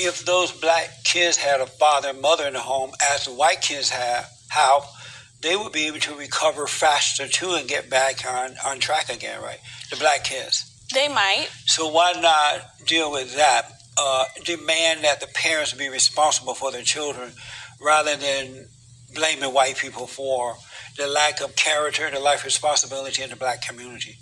if those black kids had a father and mother in the home, as the white kids have, how they would be able to recover faster too and get back on track again, right? The black kids. They might. So why not deal with that? Demand that the parents be responsible for their children rather than blaming white people for the lack of character, the lack of responsibility in the black community.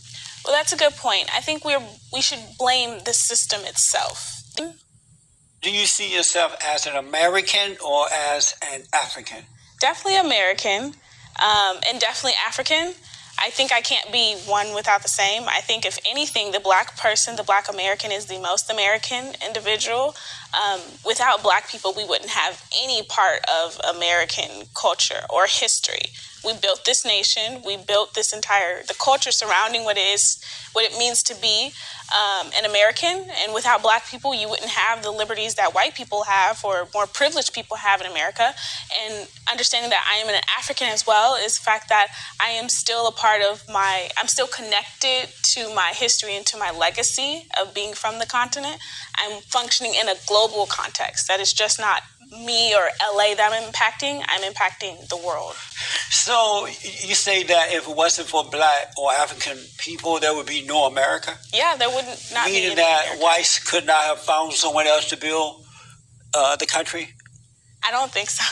Well, that's a good point. I think we should blame the system itself. Do you see yourself as an American or as an African? Definitely American, and definitely African. I think I can't be one without the same. I think if anything, the black person, the black American is the most American individual. Without black people, we wouldn't have any part of American culture or history. We built this nation. We built the culture surrounding what it means to be an American. And without black people, you wouldn't have the liberties that white people have or more privileged people have in America. And understanding that I am an African as well is the fact that I am still I'm still connected to my history and to my legacy of being from the continent. I'm functioning in a global context that is just not me or LA that I'm impacting the world. So you say that if it wasn't for black or African people, there would be no America? Yeah, there would not be. Meaning that whites could not have found someone else to build the country? I don't think so.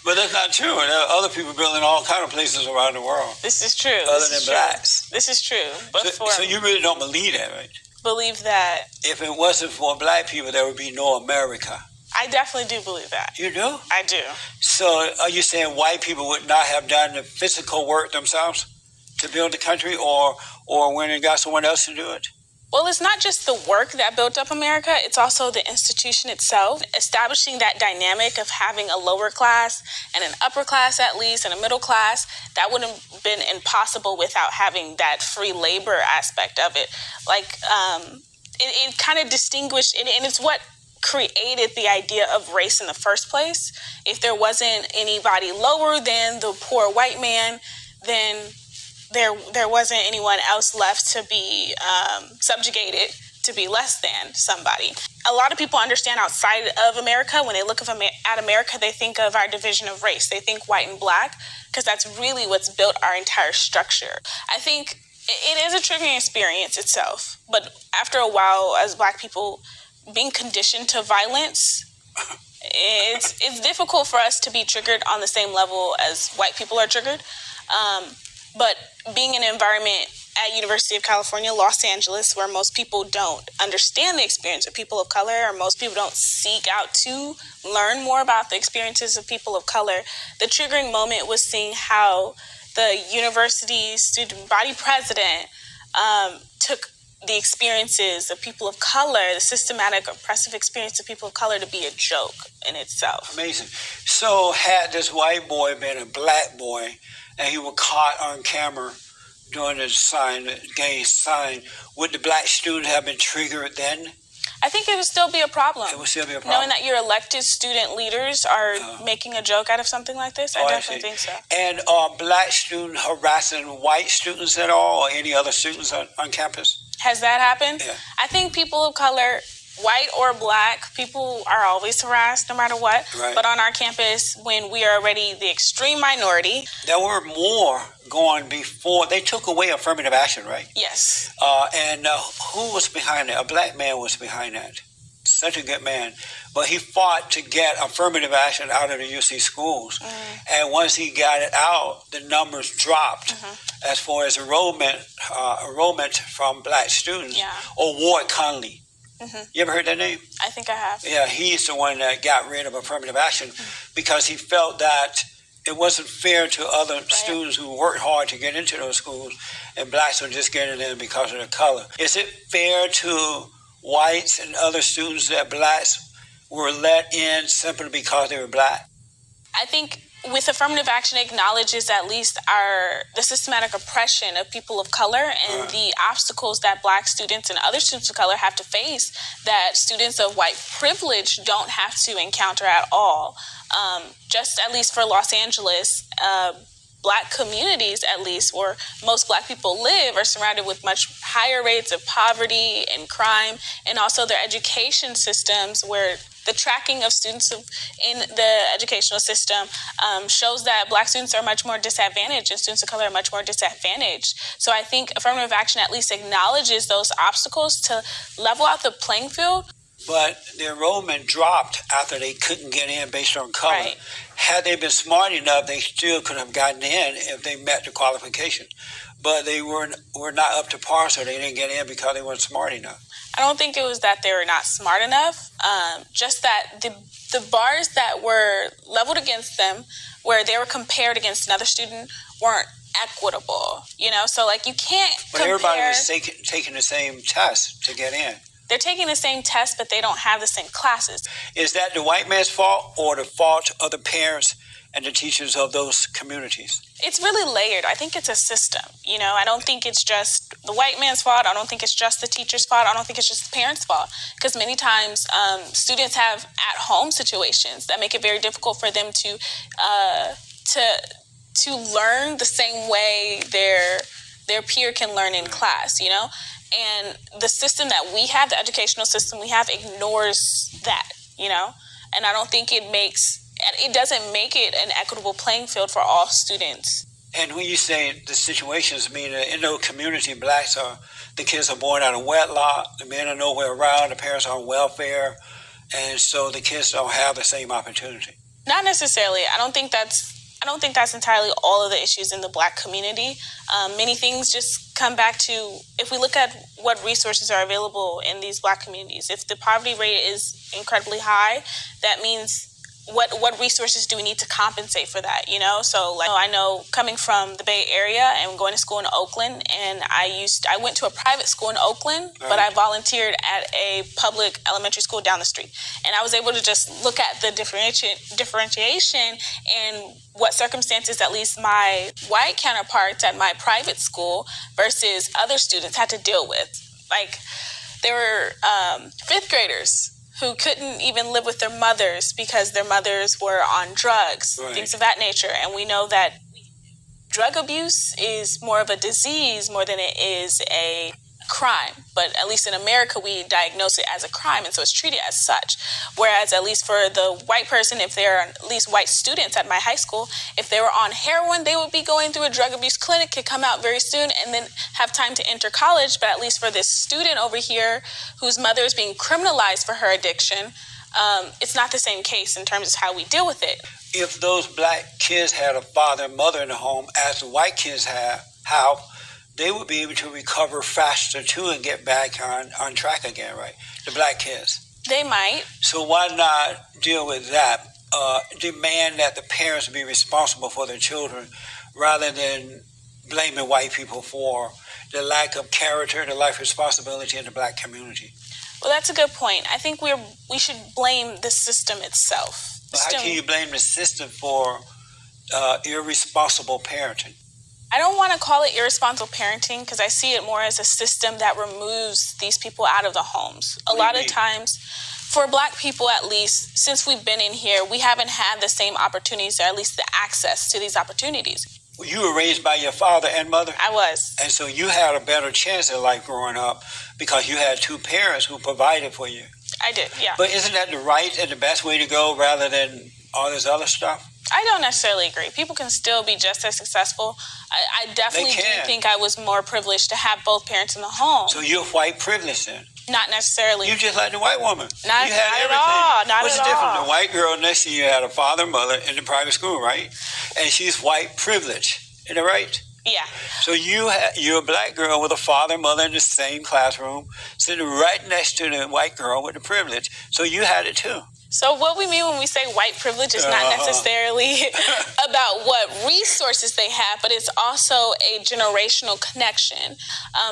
But that's not true. There are other people building all kinds of places around the world. This is true. Other than blacks. This is true. But so you really don't believe that, right? Believe that if it wasn't for black people, there would be no America. I definitely do believe that. You do? I do. So are you saying white people would not have done the physical work themselves to build the country, or when they got someone else to do it? Well, it's not just the work that built up America, it's also the institution itself. Establishing that dynamic of having a lower class and an upper class at least and a middle class, that would have been impossible without having that free labor aspect of it. Like, it kind of distinguished, and it's what created the idea of race in the first place. If there wasn't anybody lower than the poor white man, then there wasn't anyone else left to be subjugated, to be less than somebody. A lot of people understand outside of America, when they look at America, they think of our division of race. They think white and black, because that's really what's built our entire structure. I think it is a triggering experience itself, but after a while, as black people being conditioned to violence, it's difficult for us to be triggered on the same level as white people are triggered. But being in an environment at University of California, Los Angeles, where most people don't understand the experience of people of color, or most people don't seek out to learn more about the experiences of people of color, the triggering moment was seeing how the university student body president took the experiences of people of color, the systematic oppressive experience of people of color, to be a joke in itself. Amazing. So had this white boy been a black boy, and he was caught on camera doing the gay sign, would the black student have been triggered then? I think it would still be a problem. It would still be a problem. Knowing that your elected student leaders are making a joke out of something like this, I definitely think so. And are black students harassing white students at all, or any other students on campus? Has that happened? Yeah. I think people of color, white or black, people are always harassed no matter what. Right. But on our campus, when we are already the extreme minority. There were more going before. They took away affirmative action, right? Yes. And who was behind that? A black man was behind that. Such a good man. But he fought to get affirmative action out of the UC schools. And once he got it out, the numbers dropped as far as enrollment from black students. Yeah. Or Ward Conley. You ever heard that name? I think I have. Yeah, he's the one that got rid of affirmative action because he felt that it wasn't fair to other students who worked hard to get into those schools, and blacks were just getting in because of their color. Is it fair to whites and other students that blacks were let in simply because they were black? I think with affirmative action acknowledges at least the systematic oppression of people of color and the obstacles that black students and other students of color have to face that students of white privilege don't have to encounter at all. Just at least for Los Angeles, Black communities, at least, where most Black people live, are surrounded with much higher rates of poverty and crime, and also their education systems, where the tracking of students in the educational system shows that Black students are much more disadvantaged and students of color are much more disadvantaged. So I think affirmative action at least acknowledges those obstacles to level out the playing field. But the enrollment dropped after they couldn't get in based on color. Right. Had they been smart enough, they still could have gotten in if they met the qualification. But they were not up to par, so they didn't get in because they weren't smart enough. I don't think it was that they were not smart enough, just that the bars that were leveled against them, where they were compared against another student, weren't equitable. So like you can't But compare. everybody was taking the same test to get in. They're taking the same test, but they don't have the same classes. Is that the white man's fault or the fault of the parents and the teachers of those communities? It's really layered. I think it's a system. I don't think it's just the white man's fault. I don't think it's just the teacher's fault. I don't think it's just the parents' fault. Because many times students have at-home situations that make it very difficult for them to learn the same way their peer can learn in class. And the system that we have, the educational system we have, ignores that. And I don't think it doesn't make it an equitable playing field for all students. And when you say the situations, mean in those community, the kids are born out of wedlock, the men are nowhere around, the parents are on welfare, and so the kids don't have the same opportunity. Not necessarily. I don't think that's entirely all of the issues in the Black community. Many things just come back to, if we look at what resources are available in these Black communities, if the poverty rate is incredibly high, that means what resources do we need to compensate for that, So I know coming from the Bay Area and going to school in Oakland, and I went to a private school in Oakland, but I volunteered at a public elementary school down the street. And I was able to just look at the differentiation and what circumstances at least my white counterparts at my private school versus other students had to deal with. Like, there were fifth graders who couldn't even live with their mothers because their mothers were on drugs, things of that nature. And we know that drug abuse is more of a disease more than it is a crime. But at least in America, we diagnose it as a crime, and so it's treated as such. Whereas at least for the white person, if they're at least white students at my high school, if they were on heroin, they would be going through a drug abuse clinic, could come out very soon, and then have time to enter college. But at least for this student over here, whose mother is being criminalized for her addiction, it's not the same case in terms of how we deal with it. If those Black kids had a father and mother in the home, as the white kids have, how they would be able to recover faster too and get back on track again, right? The Black kids. They might. So why not deal with that? Demand that the parents be responsible for their children rather than blaming white people for the lack of character, the lack of responsibility in the Black community. Well, that's a good point. I think we should blame the system itself. How can you blame the system for irresponsible parenting? I don't want to call it irresponsible parenting because I see it more as a system that removes these people out of the homes. A lot of times, for Black people at least, since we've been in here, we haven't had the same opportunities, or at least the access to these opportunities. You were raised by your father and mother? I was. And so you had a better chance at life growing up because you had two parents who provided for you. I did, yeah. But isn't that the right and the best way to go rather than all this other stuff? I don't necessarily agree. People can still be just as successful. I definitely do think I was more privileged to have both parents in the home. So you're white privileged then? Not necessarily. You just like the white woman. Not you had at everything. all. Not What's at the difference? all. The white girl next to you had a father, mother in the private school, right? And she's white privileged. Isn't that right? Yeah. So you're a Black girl with a father, mother in the same classroom, sitting right next to the white girl with the privilege. So you had it too. So what we mean when we say white privilege is not necessarily about what resources they have, but it's also a generational connection.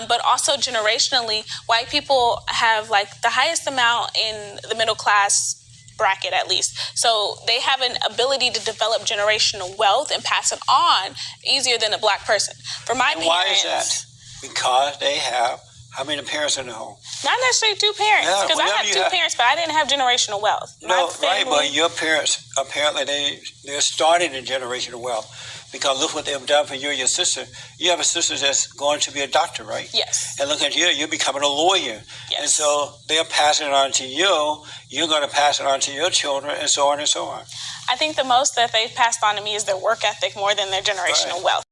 But also generationally, white people have like the highest amount in the middle class bracket at least. So they have an ability to develop generational wealth and pass it on easier than a Black person. For my parents... Why is that? Because they have how many parents in the home? Not necessarily two parents, because I have two parents, but I didn't have generational wealth. No, right, but your parents, apparently they're starting in generational wealth. because look what they've done for you and your sister. You have a sister that's going to be a doctor, right? Yes. And look at you, you're becoming a lawyer. Yes. And so they're passing it on to you. You're going to pass it on to your children, and so on and so on. I think the most that they've passed on to me is their work ethic more than their generational wealth.